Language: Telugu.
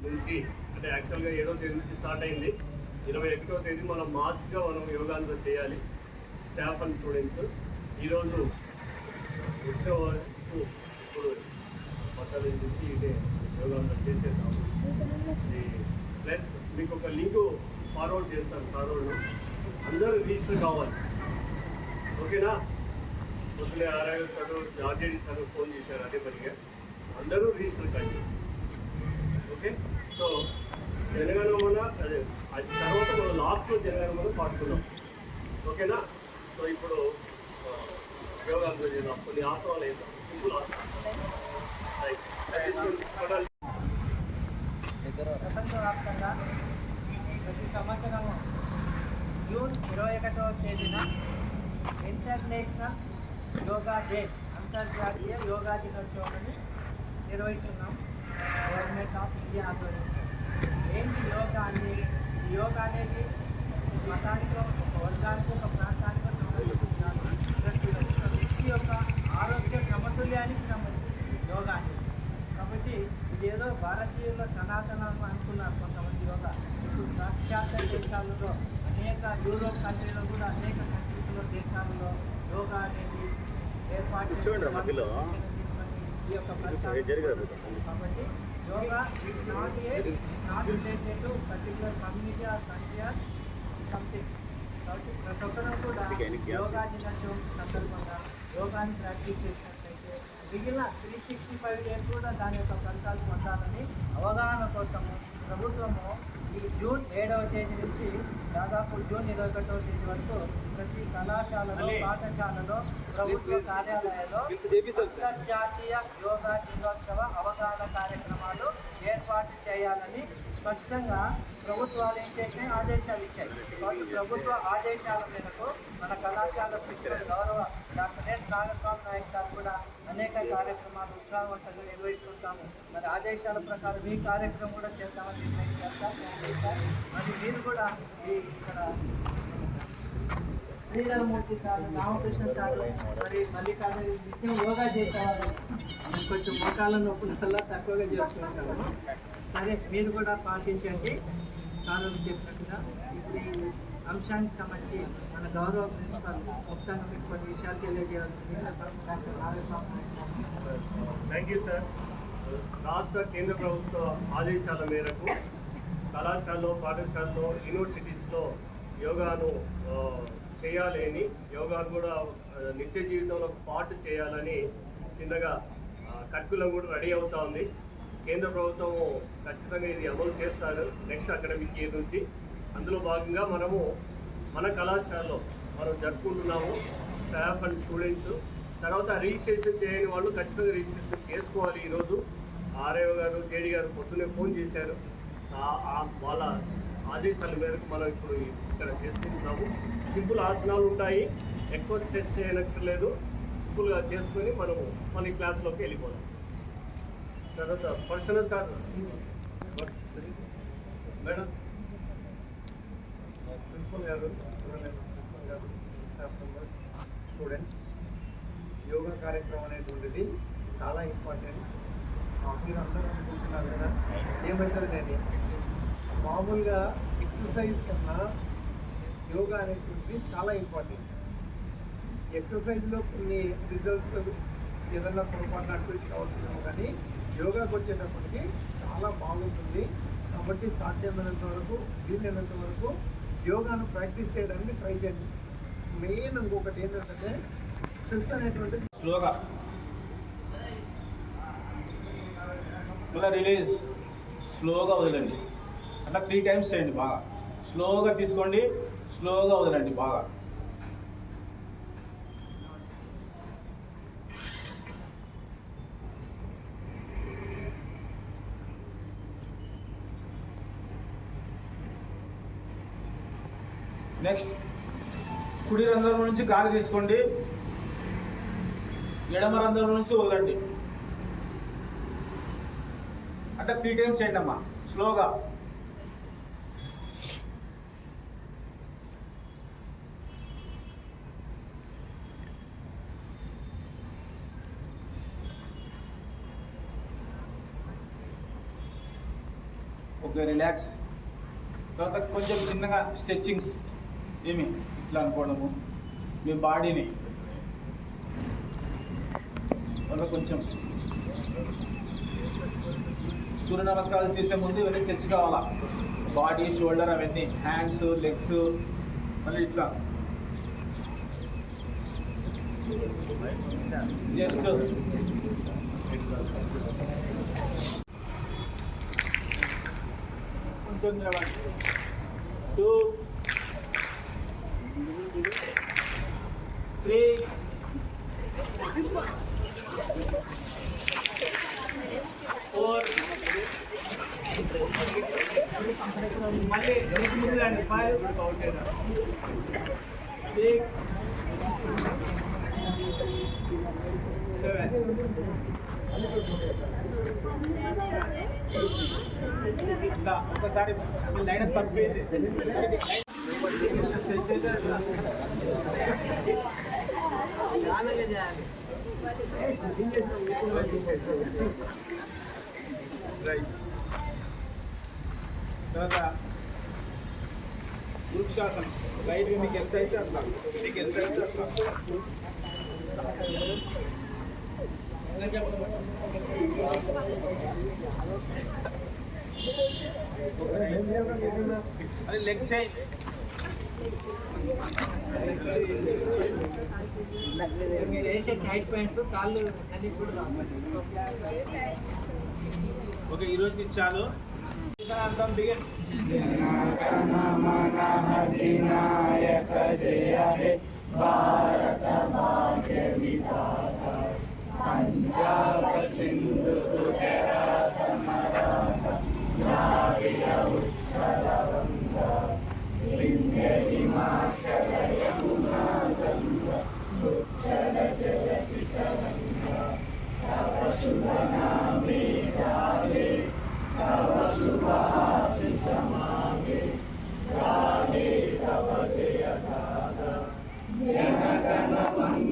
నుంచి అంటే యాక్చువల్గా 7వ తేదీ నుంచి స్టార్ట్ అయింది. 21వ తేదీ మనం మాస్గా మనం యోగాంధ్ర చేయాలి, స్టాఫ్ అండ్ స్టూడెంట్స్. ఈరోజు వచ్చే వరకు ఇప్పుడు మొత్తం నుంచి ఇదే యోగాంధ్ర చేసేద్దాం. ప్లస్ మీకు ఒక లింక్ ఫార్వర్డ్ చేస్తాను సార్ వాళ్ళు, అందరూ రిజిస్టర్ కావాలి. ఓకేనా? పొద్దులే RI sir, RJD sir phone చేశారు అదే పనిగా, అందరూ రిజిస్టర్ కానీ. ఓకే, సో జనగణమన అదే అది తర్వాత మనం లాస్ట్లో జనగణమన పాడుకున్నాం. ఓకేనా? సో ఇప్పుడు యోగాంధ్ర చేద్దాం, కొన్ని ఆసనాలు వేద్దాం, సింపుల్ ఆసనాలు. ప్రపంచవ్యాప్తంగా ప్రతి సంవత్సరము జూన్ 21వ తేదీన ఇంటర్నేషనల్ యోగా డే, అంతర్జాతీయ యోగా దినోత్సవాన్ని నిర్వహిస్తున్నాం గవర్నమెంట్ ఆఫ్ ఇండియా ఆధ్వర్యంలో. ఏంటి యోగా అనేది? యోగా అనేది మతానికి, ఒక వర్గానికి, ఒక ప్రాంతానికి సంబంధించింది కాదు. ప్రతి ఒక్క వ్యక్తి యొక్క ఆరోగ్య సమతుల్యానికి సంబంధించింది యోగా అనేది. కాబట్టి ఇదేదో భారతీయుల సనాతనం అనుకున్నారు కొంతమంది యోగా. ఇప్పుడు పాశ్చాత్య దేశాలలో అనేక యూరోప్ కంట్రీలో కూడా అనేక కంట్రీస్లో దేశాలలో యోగా అనేది ఏర్పాటు తీసుకొని ఈ యొక్క ప్రచారం. కాబట్టి yoga it's not related to particular community or country or something. కాబట్టి ప్రతి ఒక్కరూ కూడా యోగా దినోత్సవం సందర్భంగా యోగాని ప్రాక్టీస్ చేసినట్లయితే మిగిలిన 365 డేస్ కూడా దాని యొక్క ఫలితాలు పొందాలని అవగాహన కోసము ప్రభుత్వము ఈ జూన్ 7వ తేదీ నుంచి దాదాపు జూన్ 21వ తేదీ వరకు ప్రతి కళాశాలలో, పాఠశాలలో, ప్రభుత్వ కార్యాలయాల్లో అంతర్జాతీయ యోగా దినోత్సవ అవగాహన కార్యక్రమాలు ఏర్పాటు చేయాలని స్పష్టంగా ప్రభుత్వాలు ఏం చేసినాయి, ఆదేశాలు ఇచ్చాయి. కాబట్టి ప్రభుత్వ ఆదేశాల మేరకు మన కళాశాల ప్రిన్సిపల్ గౌరవ doctor S Nagaswami Nayak sir కూడా అనేక కార్యక్రమాలు ఉత్సాహవంతంగా నిర్వహిస్తుంటాము. మరి ఆదేశాల ప్రకారం ఈ కార్యక్రమం కూడా చేద్దామని నిర్ణయించారు సార్. మరి మీరు కూడా ఈ ఇక్కడ శ్రీరామూర్తి సార్, రామకృష్ణ సార్, మరి మల్లికార్జున నిత్యం యోగా చేసేవారు. కొంచెం మోకాళ్ళ నొప్పుల వల్ల తక్కువగా చేస్తుంటాము. సరే, మీరు కూడా పాటించండి సార్ చెప్పినట్టుగా. ఇప్పుడు ఈ అంశానికి సంబంధించి మన గౌరవ ప్రిన్సిపల్ మొత్తంగా మీకు కొన్ని విషయాలు తెలియజేయాల్సింది doctor Nagaswamy. Thank you sir. రాష్ట్ర కేంద్ర ప్రభుత్వ ఆదేశాల మేరకు కళాశాలలో, పాఠశాలలో, యూనివర్సిటీస్లో యోగాను చేయాలి అని, యోగాను కూడా నిత్య జీవితంలో పార్ట్ చేయాలని చిన్నగా కర్కులం కూడా రెడీ అవుతా ఉంది. కేంద్ర ప్రభుత్వం ఖచ్చితంగా ఇది అమలు చేస్తారు నెక్స్ట్ అకాడమిక్ ఇయర్ నుంచి. అందులో భాగంగా మనము మన కళాశాలలో మనం జరుపుకుంటున్నాము, స్టాఫ్ అండ్ స్టూడెంట్స్. తర్వాత రిజిస్ట్రేషన్ చేయని వాళ్ళు ఖచ్చితంగా రిజిస్ట్రేషన్ చేసుకోవాలి. ఈరోజు ఆర్ఐఓ గారు, జేడీ గారు పొద్దున్నే ఫోన్ చేశారు. వాళ్ళ ఆదేశాల మేరకు మనం ఇప్పుడు ఇక్కడ చేసుకుంటున్నాము. సింపుల్ ఆసనాలు ఉంటాయి, ఎక్కువ స్ట్రెస్ చేయనక్కర్లేదు. సింపుల్గా చేసుకొని మనము మన క్లాస్లోకి వెళ్ళిపోదాం. తర్వాత పర్సనల్ సార్ మేడం, ప్రిన్సిపల్ గారు, స్టాఫ్ మెంబర్స్, స్టూడెంట్స్, యోగా కార్యక్రమం అనేటువంటిది చాలా ఇంపార్టెంట్. మీరు అందరూ అనుకుంటున్నారు కదా ఏమవుతుంది నేను మామూలుగా ఎక్సర్సైజ్ కన్నా యోగా అనేటువంటిది చాలా ఇంపార్టెంట్. ఎక్సర్సైజ్లో కొన్ని రిజల్ట్స్ ఏదన్నా పొరపాటున అటు ఇటు కావచ్చునేమో, కానీ యోగాకు వచ్చేటప్పటికి చాలా బాగుంటుంది. కాబట్టి సాధ్యమైనంత వరకు, వీలైనంత వరకు యోగాను ప్రాక్టీస్ చేయడానికి ట్రై చేయండి. మెయిన్ ఇంకొకటి ఏంటంటే స్ట్రెస్ అనేటువంటిది స్లోగా మళ్ళీ రిలీజ్, స్లోగా వదలండి. అట్లా 3 టైమ్స్ చేయండి. బాగా స్లోగా తీసుకోండి, స్లోగా వదలండి బాగా. నెక్స్ట్ కుడి రంధ్రం నుంచి గాలి తీసుకోండి, ఎడమ రంధ్రం నుంచి వదలండి. అంటే 3 టైమ్స్ చేయండి అమ్మా స్లోగా. Okay relax. తర్వాత కొంచెం చిన్నగా స్ట్రెచ్చింగ్స్ ఏమి ఇట్లా అనుకోవడము, మీ బాడీని వల్ల కొంచెం సూర్య నమస్కారాలు చేసే ముందు ఇవన్నీ స్ట్రెచ్ కావాలా, బాడీ షోల్డర్ అవన్నీ, హ్యాండ్స్ లెగ్స్, మళ్ళీ ఇట్లా జస్ట్ కొంచెం 2 3 4 మళ్ళీ ముందు రండి 5 6 7 ఇట్లా ఒకసారి లైన్ తప్పిపోయింది. తర్వాత వృక్షాసనం, లైట్గా మీకు ఎంత అయితే అట్లా, మీకు ఎంత అయితే అట్లా. అది లెగ్ చేంజ్. వేసే టైట్ ప్యాంట్ కాళ్ళు అన్ని కూడా. ఓకే ఈరోజు చాలు. అంతం బిగిన్. అధినాయక జయ హే భారత భాగ్య విధాత పంజాబ సింధు గుజరాత మరాఠ ద్రావిడ ఉత్కళ వంగ వింధ్య హిమాచల యమునా గంగా ఉచ్చల జలధి తరంగా తవ శుభ నామే జాగే तव शुभाशिष मागे गाहे सब जय गाथा जन गण मंगल